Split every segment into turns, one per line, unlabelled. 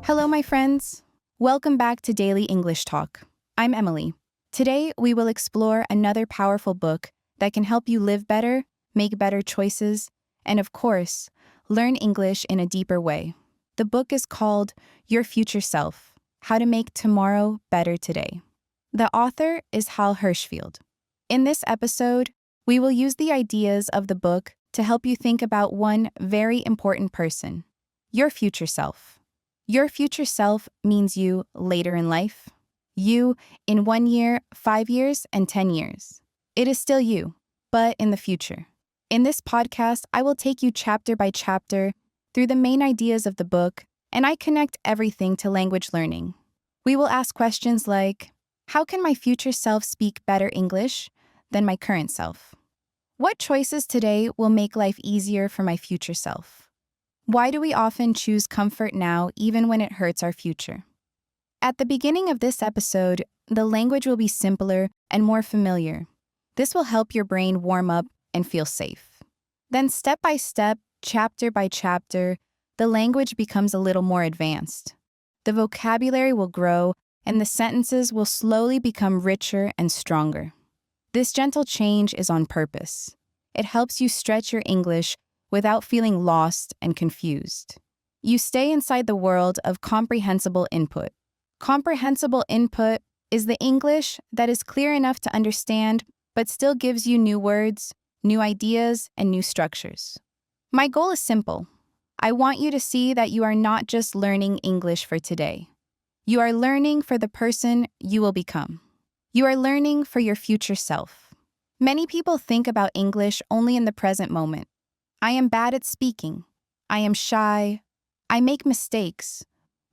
Hello, my friends. Welcome back to Daily English Talk. I'm Emily. Today, we will explore another powerful book that can help you live better, make better choices, and of course, learn English in a deeper way. The book is called Your Future Self: How to Make Tomorrow Better Today. The author is Hal Hershfield. In this episode, we will use the ideas of the book to help you think about one very important person: your future self. Your future self means you later in life, you in 1 year, 5 years, and 10 years. It is still you, but in the future. In this podcast, I will take you chapter by chapter through the main ideas of the book, and I connect everything to language learning. We will ask questions like, how can my future self speak better English than my current self? What choices today will make life easier for my future self? Why do we often choose comfort now even when it hurts our future? At the beginning of this episode, the language will be simpler and more familiar. This will help your brain warm up and feel safe. Then step by step, chapter by chapter, the language becomes a little more advanced. The vocabulary will grow and the sentences will slowly become richer and stronger. This gentle change is on purpose. It helps you stretch your English without feeling lost and confused. You stay inside the world of comprehensible input. Comprehensible input is the English that is clear enough to understand, but still gives you new words, new ideas, and new structures. My goal is simple. I want you to see that you are not just learning English for today. You are learning for the person you will become. You are learning for your future self. Many people think about English only in the present moment. I am bad at speaking. I am shy. I make mistakes.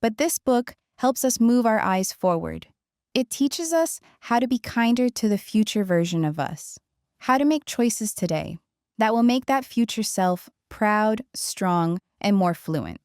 But this book helps us move our eyes forward. It teaches us how to be kinder to the future version of us, how to make choices today that will make that future self proud, strong, and more fluent.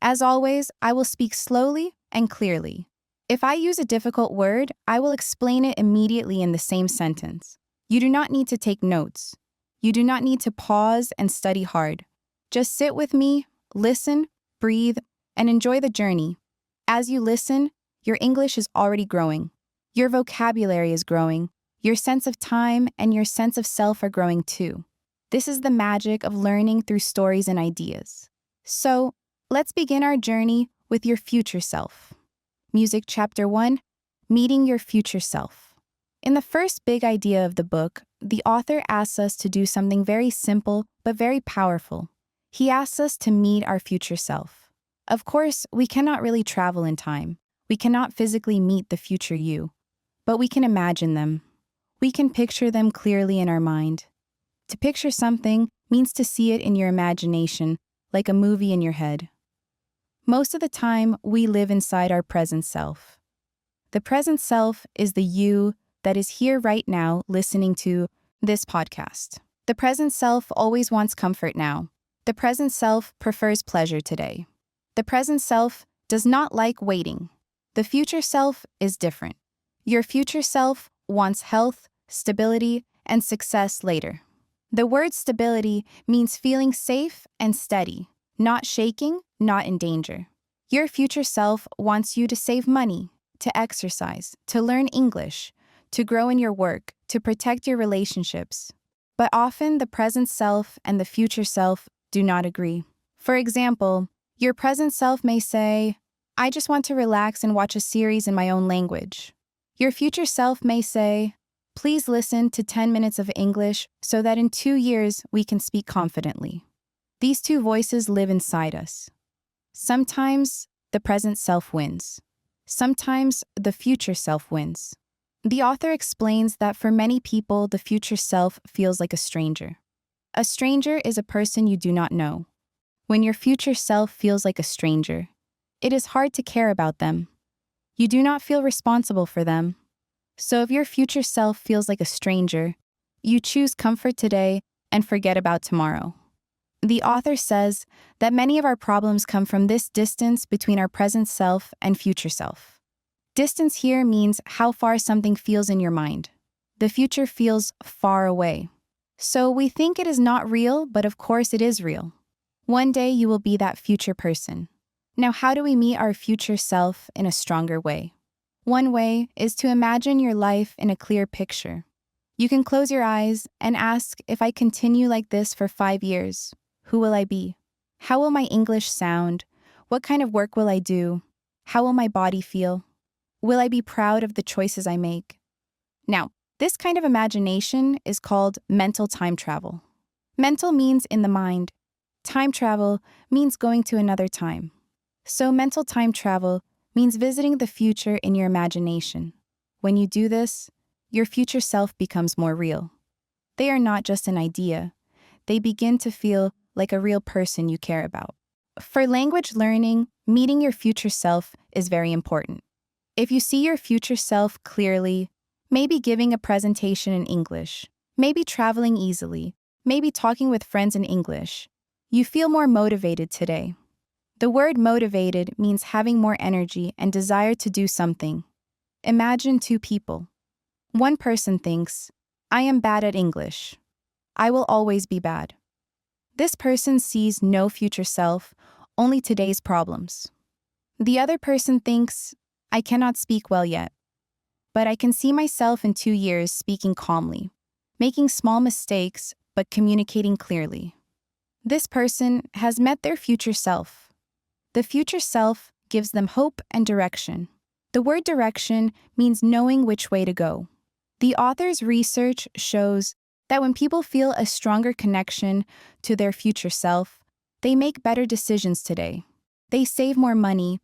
As always, I will speak slowly and clearly. If I use a difficult word, I will explain it immediately in the same sentence. You do not need to take notes. You do not need to pause and study hard. Just sit with me, listen, breathe, and enjoy the journey. As you listen, your English is already growing. Your vocabulary is growing. Your sense of time and your sense of self are growing too. This is the magic of learning through stories and ideas. So, let's begin our journey with your future self. Music Chapter 1: Meeting Your Future Self. In the first big idea of the book, the author asks us to do something very simple but very powerful. He asks us to meet our future self. Of course, we cannot really travel in time. We cannot physically meet the future you, but we can imagine them. We can picture them clearly in our mind. To picture something means to see it in your imagination, like a movie in your head. Most of the time, we live inside our present self. The present self is the you that is here right now listening to this podcast. The present self always wants comfort now. The present self prefers pleasure today. The present self does not like waiting. The future self is different. Your future self wants health, stability, and success later. The word stability means feeling safe and steady, not shaking, not in danger. Your future self wants you to save money, to exercise, to learn English, to grow in your work, to protect your relationships. But often the present self and the future self do not agree. For example, your present self may say, I just want to relax and watch a series in my own language. Your future self may say, please listen to 10 minutes of English so that in 2 years we can speak confidently. These two voices live inside us. Sometimes the present self wins. Sometimes the future self wins. The author explains that for many people, the future self feels like a stranger. A stranger is a person you do not know. When your future self feels like a stranger, it is hard to care about them. You do not feel responsible for them. So if your future self feels like a stranger, you choose comfort today and forget about tomorrow. The author says that many of our problems come from this distance between our present self and future self. Distance here means how far something feels in your mind. The future feels far away. So we think it is not real, but of course it is real. One day you will be that future person. Now, how do we meet our future self in a stronger way? One way is to imagine your life in a clear picture. You can close your eyes and ask, if I continue like this for 5 years, who will I be? How will my English sound? What kind of work will I do? How will my body feel? Will I be proud of the choices I make? Now, this kind of imagination is called mental time travel. Mental means in the mind. Time travel means going to another time. So mental time travel means visiting the future in your imagination. When you do this, your future self becomes more real. They are not just an idea. They begin to feel like a real person you care about. For language learning, meeting your future self is very important. If you see your future self clearly, maybe giving a presentation in English, maybe traveling easily, maybe talking with friends in English, you feel more motivated today. The word motivated means having more energy and desire to do something. Imagine 2 people. One person thinks, I am bad at English. I will always be bad. This person sees no future self, only today's problems. The other person thinks, I cannot speak well yet, but I can see myself in 2 years speaking calmly, making small mistakes, but communicating clearly. This person has met their future self. The future self gives them hope and direction. The word direction means knowing which way to go. The author's research shows that when people feel a stronger connection to their future self, they make better decisions today. They save more money,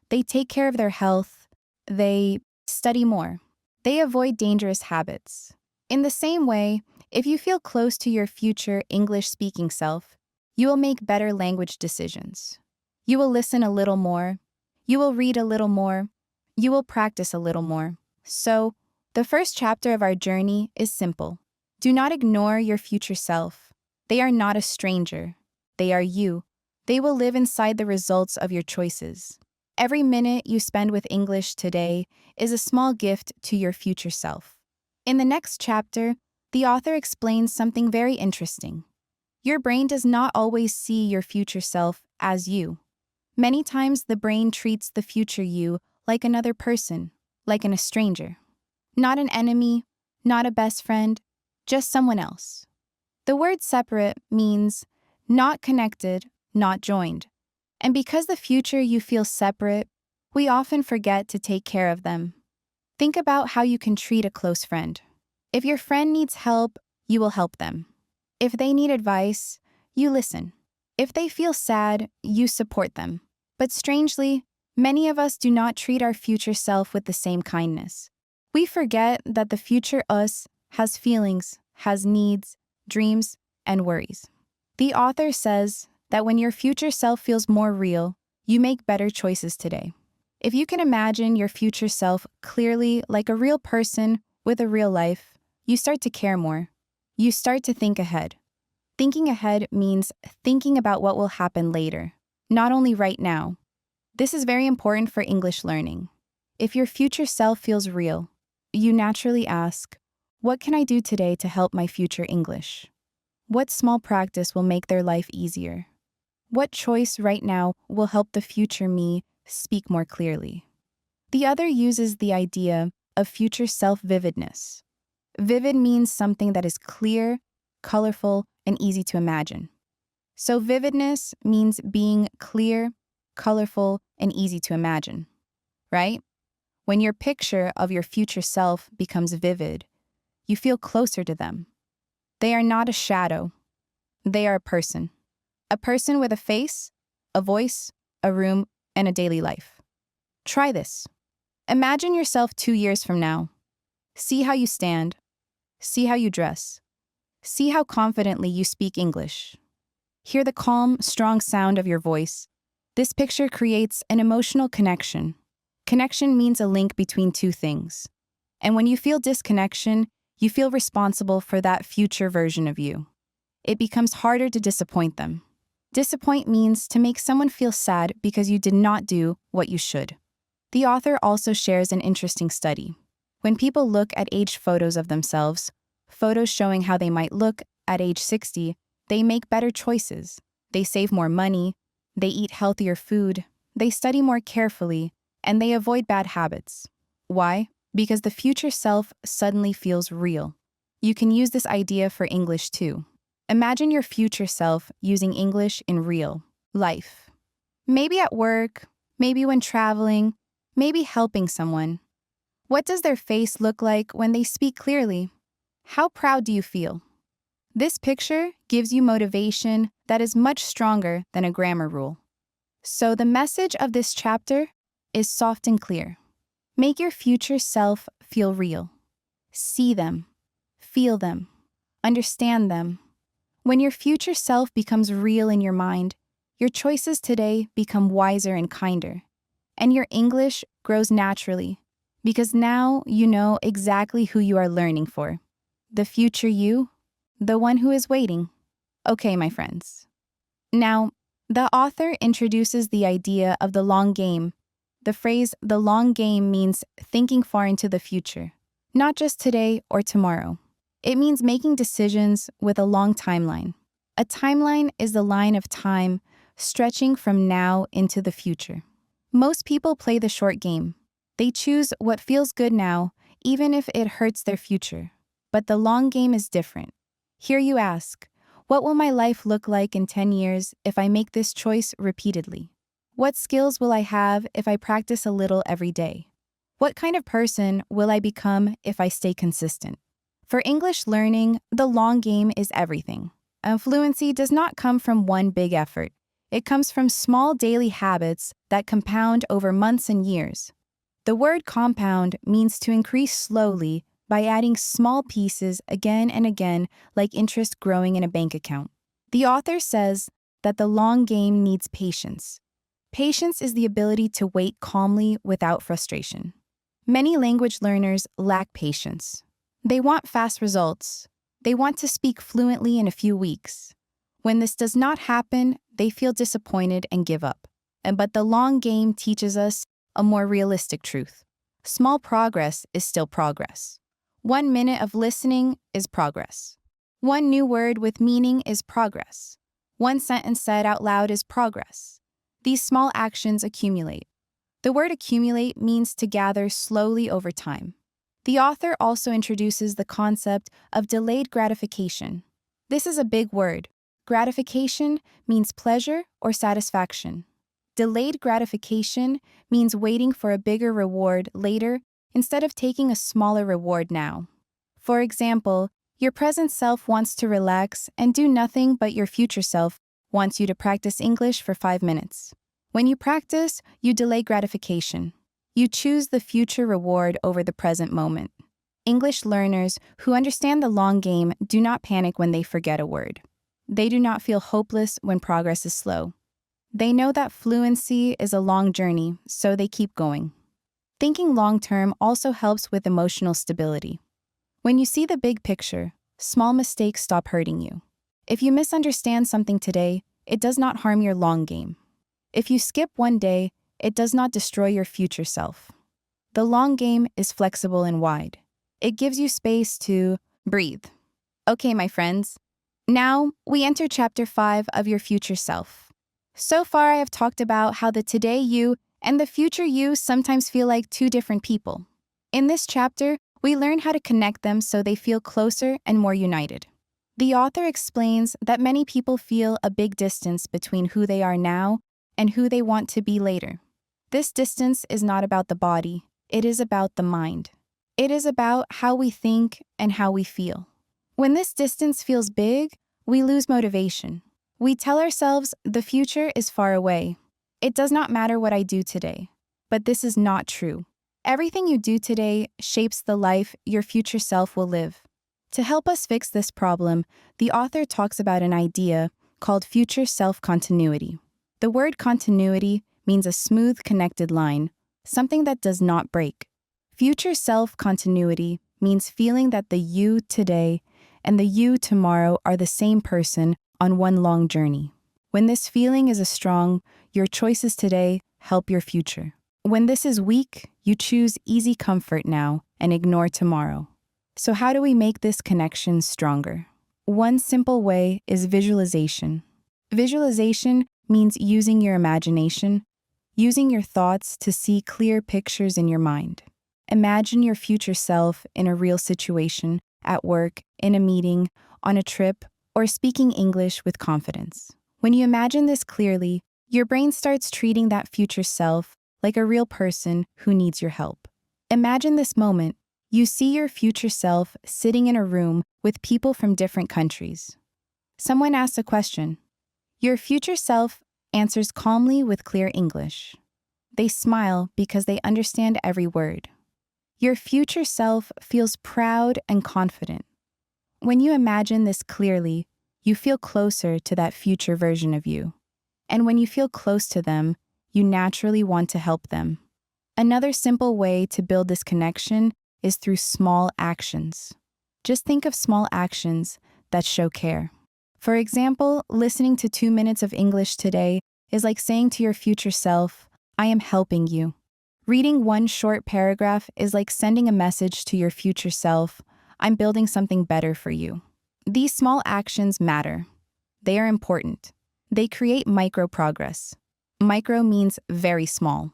they take care of their health, they study more, they avoid dangerous habits. In the same way, if you feel close to your future English-speaking self, you will make better language decisions. You will listen a little more, you will read a little more, you will practice a little more. So, the first chapter of our journey is simple. Do not ignore your future self. They are not a stranger. They are you. They will live inside the results of your choices. Every minute you spend with English today is a small gift to your future self. In the next chapter, the author explains something very interesting. Your brain does not always see your future self as you. Many times the brain treats the future you like another person, like a stranger. Not an enemy, not a best friend, just someone else. The word separate means not connected, not joined. And because the future you feel separate, we often forget to take care of them. Think about how you can treat a close friend. If your friend needs help, you will help them. If they need advice, you listen. If they feel sad, you support them. But strangely, many of us do not treat our future self with the same kindness. We forget that the future us has feelings, has needs, dreams, and worries. The author says that when your future self feels more real, you make better choices today. If you can imagine your future self clearly like a real person with a real life, you start to care more. You start to think ahead. Thinking ahead means thinking about what will happen later, not only right now. This is very important for English learning. If your future self feels real, you naturally ask, what can I do today to help my future English? What small practice will make their life easier? What choice right now will help the future me speak more clearly? The other uses the idea of future self-vividness. Vivid means something that is clear, colorful, and easy to imagine. So vividness means being clear, colorful, and easy to imagine, right? When your picture of your future self becomes vivid, you feel closer to them. They are not a shadow. They are a person. A person with a face, a voice, a room, and a daily life. Try this. Imagine yourself 2 years from now. See how you stand. See how you dress. See how confidently you speak English. Hear the calm, strong sound of your voice. This picture creates an emotional connection. Connection means a link between 2 things. And when you feel disconnection, you feel responsible for that future version of you. It becomes harder to disappoint them. Disappoint means to make someone feel sad because you did not do what you should. The author also shares an interesting study. When people look at aged photos of themselves, photos showing how they might look at age 60, they make better choices. They save more money, they eat healthier food, they study more carefully, and they avoid bad habits. Why? Because the future self suddenly feels real. You can use this idea for English too. Imagine your future self using English in real life. Maybe at work, maybe when traveling, maybe helping someone. What does their face look like when they speak clearly? How proud do you feel? This picture gives you motivation that is much stronger than a grammar rule. So the message of this chapter is soft and clear. Make your future self feel real. See them, feel them, understand them. When your future self becomes real in your mind, your choices today become wiser and kinder. And your English grows naturally, because now you know exactly who you are learning for. The future you, the one who is waiting. Okay, my friends. Now, the author introduces the idea of the long game. The phrase the long game means thinking far into the future, not just today or tomorrow. It means making decisions with a long timeline. A timeline is the line of time stretching from now into the future. Most people play the short game. They choose what feels good now, even if it hurts their future. But the long game is different. Here you ask, what will my life look like in 10 years if I make this choice repeatedly? What skills will I have if I practice a little every day? What kind of person will I become if I stay consistent? For English learning, the long game is everything. And fluency does not come from one big effort. It comes from small daily habits that compound over months and years. The word compound means to increase slowly by adding small pieces again and again, like interest growing in a bank account. The author says that the long game needs patience. Patience is the ability to wait calmly without frustration. Many language learners lack patience. They want fast results. They want to speak fluently in a few weeks. When this does not happen, they feel disappointed and give up. But the long game teaches us a more realistic truth. Small progress is still progress. 1 minute of listening is progress. One new word with meaning is progress. One sentence said out loud is progress. These small actions accumulate. The word accumulate means to gather slowly over time. The author also introduces the concept of delayed gratification. This is a big word. Gratification means pleasure or satisfaction. Delayed gratification means waiting for a bigger reward later instead of taking a smaller reward now. For example, your present self wants to relax and do nothing, but your future self wants you to practice English for 5 minutes. When you practice, you delay gratification. You choose the future reward over the present moment. English learners who understand the long game do not panic when they forget a word. They do not feel hopeless when progress is slow. They know that fluency is a long journey, so they keep going. Thinking long-term also helps with emotional stability. When you see the big picture, small mistakes stop hurting you. If you misunderstand something today, it does not harm your long game. If you skip one day, it does not destroy your future self. The long game is flexible and wide. It gives you space to breathe. Okay, my friends. Now, we enter chapter 5 of your future self. So far, I have talked about how the today you and the future you sometimes feel like two different people. In this chapter, we learn how to connect them so they feel closer and more united. The author explains that many people feel a big distance between who they are now and who they want to be later. This distance is not about the body, it is about the mind. It is about how we think and how we feel. When this distance feels big, we lose motivation. We tell ourselves the future is far away. It does not matter what I do today. But this is not true. Everything you do today shapes the life your future self will live. To help us fix this problem, the author talks about an idea called future self-continuity. The word continuity means a smooth, connected line, something that does not break. Future self-continuity means feeling that the you today and the you tomorrow are the same person on one long journey. When this feeling is strong, your choices today help your future. When this is weak, you choose easy comfort now and ignore tomorrow. So how do we make this connection stronger? One simple way is visualization. Visualization means using your imagination. using your thoughts to see clear pictures in your mind. Imagine your future self in a real situation, at work, in a meeting, on a trip, or speaking English with confidence. When you imagine this clearly, your brain starts treating that future self like a real person who needs your help. Imagine this moment. You see your future self sitting in a room with people from different countries. Someone asks a question. Your future self answers calmly with clear English. They smile because they understand every word. Your future self feels proud and confident. When you imagine this clearly, you feel closer to that future version of you. And when you feel close to them, you naturally want to help them. Another simple way to build this connection is through small actions. Just think of small actions that show care. For example, listening to 2 minutes of English today is like saying to your future self, I am helping you. Reading one short paragraph is like sending a message to your future self, I'm building something better for you. These small actions matter. They are important. They create micro progress. Micro means very small.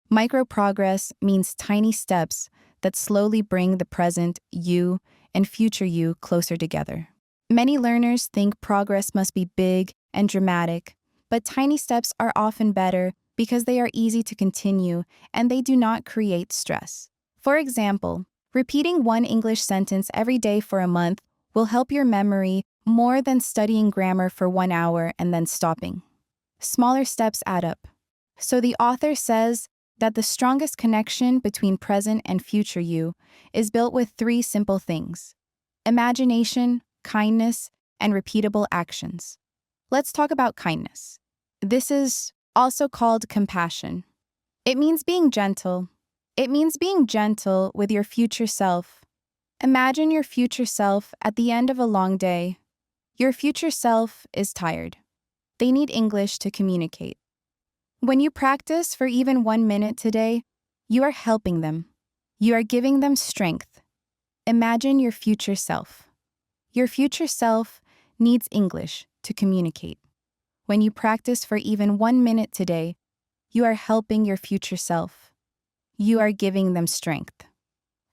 Micro progress means tiny steps that slowly bring the present you and future you closer together. Many learners think progress must be big and dramatic, but tiny steps are often better because they are easy to continue and they do not create stress. For example, repeating one English sentence every day for a month will help your memory more than studying grammar for 1 hour and then stopping. Smaller steps add up. So the author says that the strongest connection between present and future you is built with 3 simple things: imagination, kindness, and repeatable actions. Let's talk about kindness. This is also called compassion. It means being gentle. It means being gentle with your future self. Imagine your future self at the end of a long day. Your future self is tired. They need English to communicate. When you practice for even 1 minute today, you are helping them. You are giving them strength. Imagine your future self. Your future self needs English to communicate. When you practice for even 1 minute today, you are helping your future self. You are giving them strength.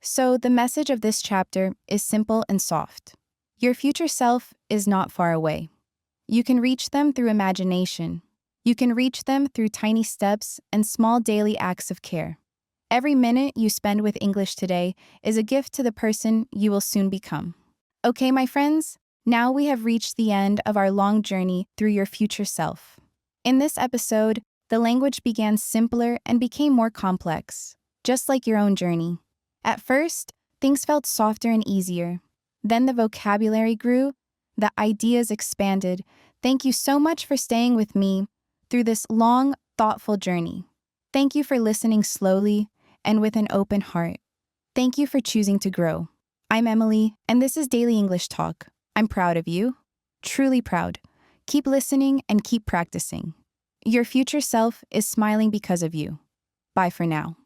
So the message of this chapter is simple and soft. Your future self is not far away. You can reach them through imagination. You can reach them through tiny steps and small daily acts of care. Every minute you spend with English today is a gift to the person you will soon become. Okay, my friends, now we have reached the end of our long journey through your future self. In this episode, the language began simpler and became more complex, just like your own journey. At first, things felt softer and easier. Then the vocabulary grew, the ideas expanded. Thank you so much for staying with me through this long, thoughtful journey. Thank you for listening slowly and with an open heart. Thank you for choosing to grow. I'm Emily, and this is Daily English Talk. I'm proud of you, truly proud. Keep listening and keep practicing. Your future self is smiling because of you. Bye for now.